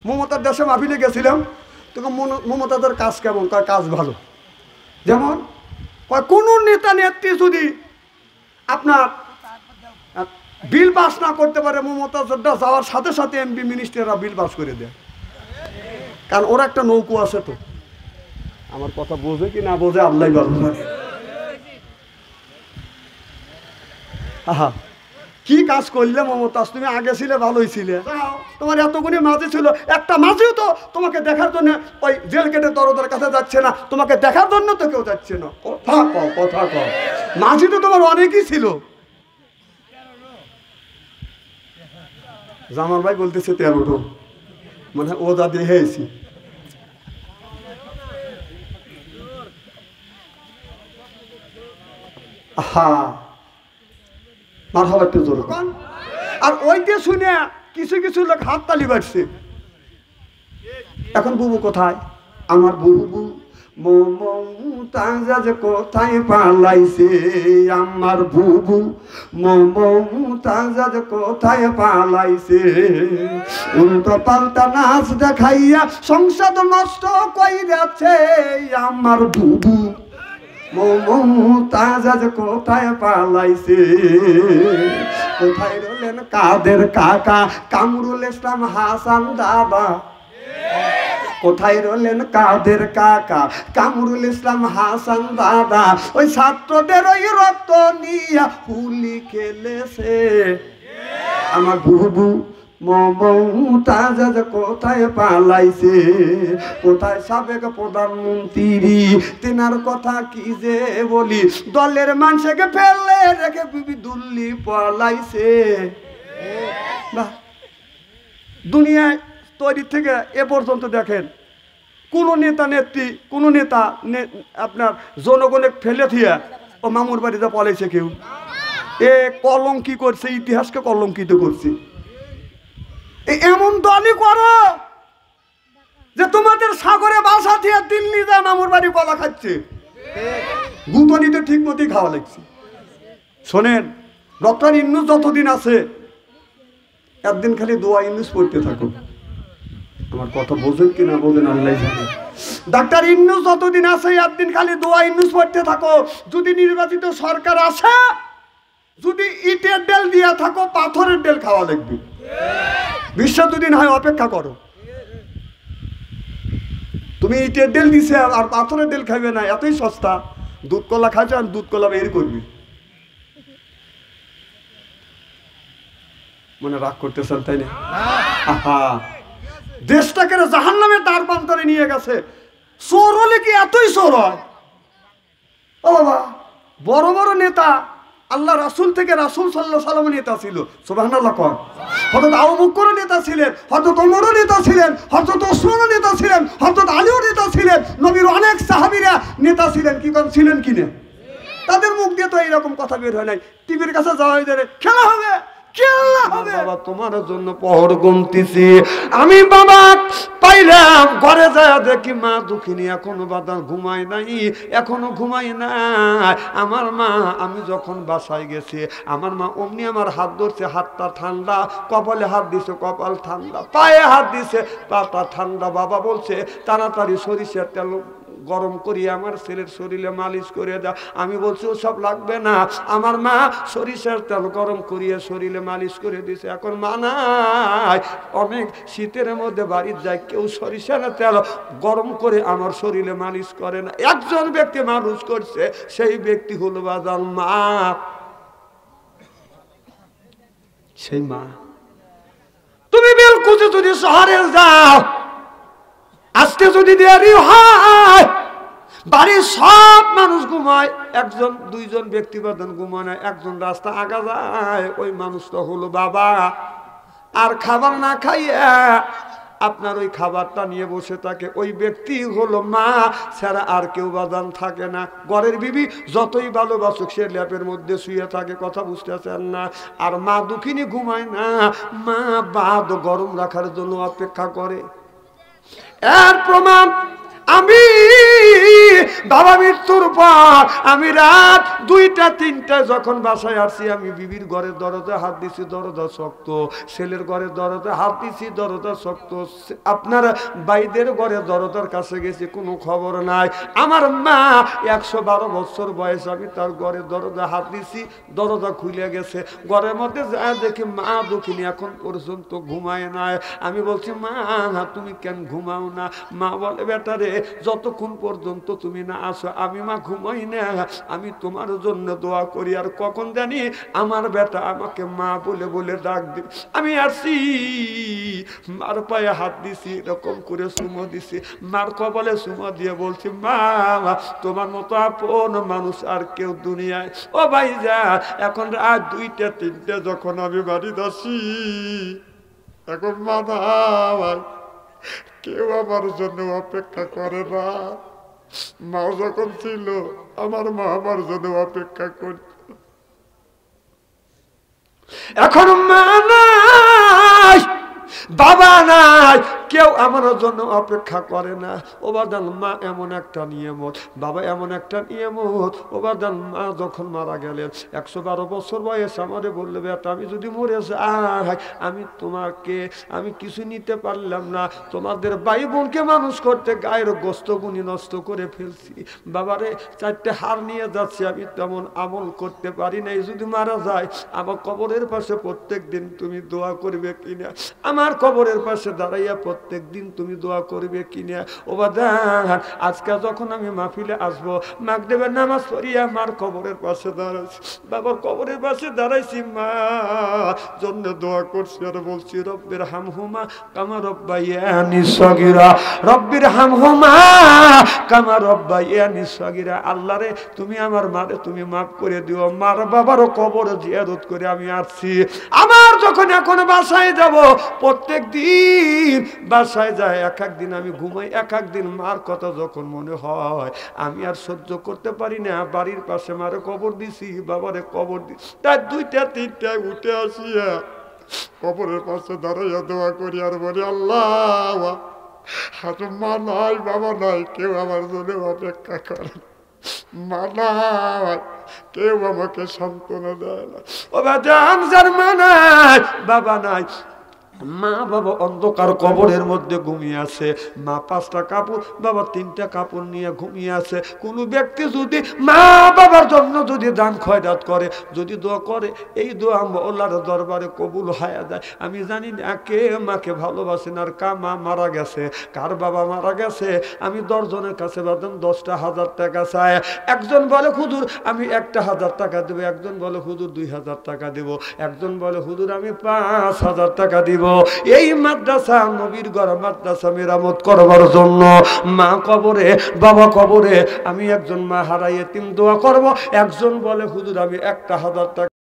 মমতার দেশে মাহফিলে গেছিলাম, তখন মমতাদের কাজ কেমন? কয় কাজ ভালো। যেমন কয় কোনো নেতা নেত্রী যদি আপনার বিল পাস না করতে পারে, মমতা যাওয়ার সাথে সাথে এমপি মিনিস্টাররা বিল পাস করে দেয়, কারণ ওরা একটা নৌকো আছে। তো আমার কথা বোঝে কি না বোঝে আল্লাহই ভালো জানে। আহা, কি কাজ করলে মমতাজ, তুমি আগে ছিলে ভালোই ছিলে, তোমার এতগুলি মাঝি ছিল, একটা মাঝিও তো তোমাকে দেখার জন্য ওই জেল গেটে দরদের কাছে যাচ্ছে না, তোমাকে দেখার জন্য তো কেউ যাচ্ছে না। কথা কও, কথা কও, মাঝি তো তোমার অনেকই ছিল। জামার ভাই বলতেছে 13টো, মানে ও যা দেখেছি। হা মারহাবা একটু জোর। আর ওইটা শুনে কিছু কিছু লোক হাততালি বাড়ছে। এখন বুবু কোথায়? আমার বুবু মমতাজ কোথায় পালাইছে, আমার বুবু মমতাজ কোথায় পালাইছে। উল্টো পাল্টা নাচ দেখাইয়া সংসদ নষ্ট কইরাছে, আমার বুবু মমতাজ কোথায় পালাইছে। কোথায় রইলেন কাদের কাকা কামরুল ইসলাম হাসান দাদা, কোথায় রইলেন কাদের কাকা কামরুল ইসলাম হাসান দাদা। ওই ছাত্রদের ওই রক্ত নিয়া হুলি খেলেছে, আমার বুবু মমতাজ কোথায় পালাইছে। কোথায় সাবেক প্রধানমন্ত্রী, তেনার কথা কি যে বলি, দলের মানুষকে ফেলে রেখে বিবি দুল্লি পালাইছে। দুনিয়ায় তৈরি থেকে এ পর্যন্ত দেখেন কোনো নেতা নেত্রী, কোনো নেতা আপনার জনগণে ফেলে থিয়া ও মামুর বাড়িতে পালাইছে কেউ? এ কলঙ্কি করছে, ইতিহাসকে কলঙ্কিত করছে। এমন দলই করো যে তোমাদের সাগরে বাসা দিয়ে দিল্লি যা মামুর বাড়ি কলা খাচ্ছে, গুতনিতে ঠিক মতোই খাওয়া লাগছে। শোনেন, ডক্টর ইউনূস যতদিন আছে একদিন খালি দোয়া ইউনূস পড়তে থাকো। আমার কথা বোঝেন কি না বোঝেন আল্লাহ জানে। ডাক্তার ইউনূস যতদিন আছে একদিন খালি দোয়া ইউনূস পড়তে থাকো। যদি নির্বাচিত সরকার আসে, যদি ইটের ডেল দিয়া থাকো, পাথরের ডেল খাওয়া লাগবে। বিশ্ব দুদিন হয় অপেক্ষা করো। তুমি ইটের ডেল দিছে আর পাথরের ডেল খাইবে না, এতই সস্তা। দুধ কলা খাইছে আর দুধ কলা বের করবি। মনে রাগ করতেছেন তাই না? আহা, দেশটাকে জাহান্নামের দ্বার প্রান্তরে নিয়ে গেছে। চোর হলে কি এতই চোর হয়? ও বাবা, বড় বড় নেতা, আল্লাহ রাসূল থেকে রাসূল সাল্লাল্লাহু আলাইহি ওয়াসাল্লাম নেতা ছিল। সুবহানাল্লাহ কর। হযরত আবু বকর নেতা ছিলেন, হযরত ওমর নেতা ছিলেন, হযরত ওসমান নেতা ছিলেন, হযরত আলী নেতা ছিলেন, নবীর অনেক সাহাবীরা নেতা ছিলেন। কি কোন ছিলেন কিনা? তাদের মুখ দিয়ে তো এইরকম কথা বের হয় নাই। টিভির কাছে যাওয়া হয়ে যায়, খেলা হবে, বাবা তোমার জন্য পহর গুনতেছি আমি। বাবা পাইলাম ঘরে যায় দেখি মা দুঃখিনী এখনো বাবা ঘুমায় নাই, এখনো ঘুমাই না। আমার মা, আমি যখন বাসায় গেছি আমার মা অমনি আমার হাত ধরছে, হাতটা ঠান্ডা, কপালে হাত দিছে, কপাল ঠান্ডা, পায়ে হাত দিছে, পাটা ঠান্ডা। বাবা বলছে তাড়াতাড়ি সরিষার তেল গরম করিয়ে আমার ছেলের শরীরে মালিশ করে দাও। আমি বলছি ওসব লাগবে না। আমার মা সরিষার তেল গরম করিয়ে শরীরে মালিশ করে দিছে। এখন মা নাই, অনেক শীতের মধ্যে বাড়ির যায়, কেউ সরিষার তেল গরম করে আমার শরীরে মালিশ করে না। একজন ব্যক্তি মালিশ করছে, সেই ব্যক্তি হলো বাজান মা। সেই মা। তুমি বেলকুচে যদি শহরে যাও, আজকে যদি দেরি হয়, বাড়ির সব মানুষ ঘুমায়, একজন দুইজন ব্যক্তি বাদন ঘুমায় না, একজন রাস্তা আগা যায়, ওই মানুষটা হলো বাবা। আর খাবার না খাইয়া আপনার ওই খাবারটা নিয়ে বসে থাকে, ওই ব্যক্তি হলো মা ছাড়া আর কেউ বাদান থাকে না। ঘরের বিবি যতই ভালোবাসুক, সে ল্যাপের মধ্যে শুয়ে থাকে, কথা বুঝতেছেন না। আর মা দুঃখিনী ঘুমায় না, মা বাদ গরম রাখার জন্য অপেক্ষা করে। এর প্রমাণ আমি বাবা মৃত্যুর পর আমি রাত 2টা 3টায় যখন বাসায় আসছি, আমি বিবির ঘরের দরজা হাত দিছি, দরজা শক্ত। ছেলের ঘরের দরজা হাত দিছি, দরজা শক্ত। আপনার ভাইদের ঘরের দরজার কাছে গেছি, কোনো খবর নাই। আমার মা 112 বছর বয়স, আমি তার ঘরের দরজা হাত দিছি, দরজা খুলে গেছে। ঘরের মধ্যে যা দেখি মা দক্ষিণী এখন পর্যন্ত ঘুমায় নাই। আমি বলছি মা তুমি কেন ঘুমাও না? মা বলে বেটা রে, যতক্ষণ পর্যন্ত তুমি না আসো আমি মা ঘুমাই না, আমি তোমার জন্য দোয়া করি। আর কখন জানি আমার বেটা আমাকে মা বলে বলে ডাক দি। আমি আসি, মার পায়ে হাত দিছি, এরকম করে চুমো দিছি, মার কপালে চুমো দিয়ে বলছি মা তোমার মতো আপন মানুষ আর কেউ দুনিয়ায়। ও ভাই যা, এখন রাত 2টা 3টে যখন আমি বাড়িতে আসি, এখন মা ভাই কেউ আমার জন্য অপেক্ষা করে না। মা যখন ছিল আমার মা আমার জন্য অপেক্ষা করত, এখন মা নাই, বাবা নাই, কেউ আমার জন্য অপেক্ষা করে না। ও বাদান মা এমন একটা নিয়ামত, বাবা এমন একটা নিয়ামত। ও বাদান মা যখন মারা গেলেন 112 বছর বয়স, আমারে বললে বেটা আমি যদি মরে যাই, আমি তোমাকে আমি কিছু নিতে পারলাম না, তোমাদের ভাই বোনকে মানুষ করতে গায়ের গোস্ত গুনি নষ্ট করে ফেলছি। বাবারে 4টে হার নিয়ে যাচ্ছি, আমি তেমন আমল করতে পারি নাই। যদি মারা যায় আমার কবরের পাশে প্রত্যেক দিন তুমি দোয়া করবে কিনা? আমার কবরের পাশে দাঁড়াইয়া প্রত্যেক দিন তুমি দোয়া করবে কিনা? ও বাদান আজকে যখন আমি মাহফিলে আসবো, মাগরিবের নামাজ পড়িয়া মার কবরের পাশে দাঁড়াইছি, বাবার কবরের পাশে দাঁড়াইছি, মা জন্য দোয়া করছি আর বলছি রব্বির হামহুমা কামা রব্বায়ানি সগীরা, রব্বির হামহুমা কামা রব্বায়ানি সগীরা। আল্লাহ রে তুমি আমার মারে তুমি মাফ করে দিও। মার বাবারও কবর জিয়ারত করে আমি আসছি। আমার যখন এখন বাসায় যাব, প্রত্যেক দিন বাসায় যায়, এক দিন আমি ঘুমাই, এক দিন মার কথা যখন মনে হয় আমি আর সহ্য করতে পারি না। বাড়ির পাশে মারে কবর দিছি, বাবারে কবর দিছি, তার 2টা 3টায় উঠে আসিয়া কবরের পাশে দাঁড়াইয়া দোয়া করি আর বলি আল্লাহ হাতে মা নাই, বাবা নাই, কেউ আমার জন্য অপেক্ষা করে, মা নাই, কেউ আমাকে সান্ত্বনা দেয় না। ও বাজান যার মা নাই, বাবা নাই, মা বাবা অন্ধকার কবরের মধ্যে ঘুমিয়ে আছে, মা 5টা কাপড়, বাবা 3টা কাপড় নিয়ে ঘুমিয়ে আছে। কোনো ব্যক্তি যদি মা বাবার জন্য যদি দান খয়রাত করে, যদি দোয়া করে, এই দোয়া আল্লাহর দরবারে কবুল হয়ে যায়। আমি জানি না কে মাকে ভালোবাসেন আর কার মা মারা গেছে, কার বাবা মারা গেছে। আমি 10 জনের কাছে বাদাম 10টা 1000 টাকা চাই। একজন বলে হুজুর আমি 1000 টাকা দেবো, একজন বলে হুজুর 2000 টাকা দেবো, একজন বলে হুজুর আমি 5000 টাকা দিব। এই মাদ্রাসা নবীর ঘর মাদ্রাসা মেরামত করবার জন্য মা কবরে বাবা কবরে আমি একজন মা হারাই এতিম দোয়া করব। একজন বলে হুজুর আমি 1000 টাকা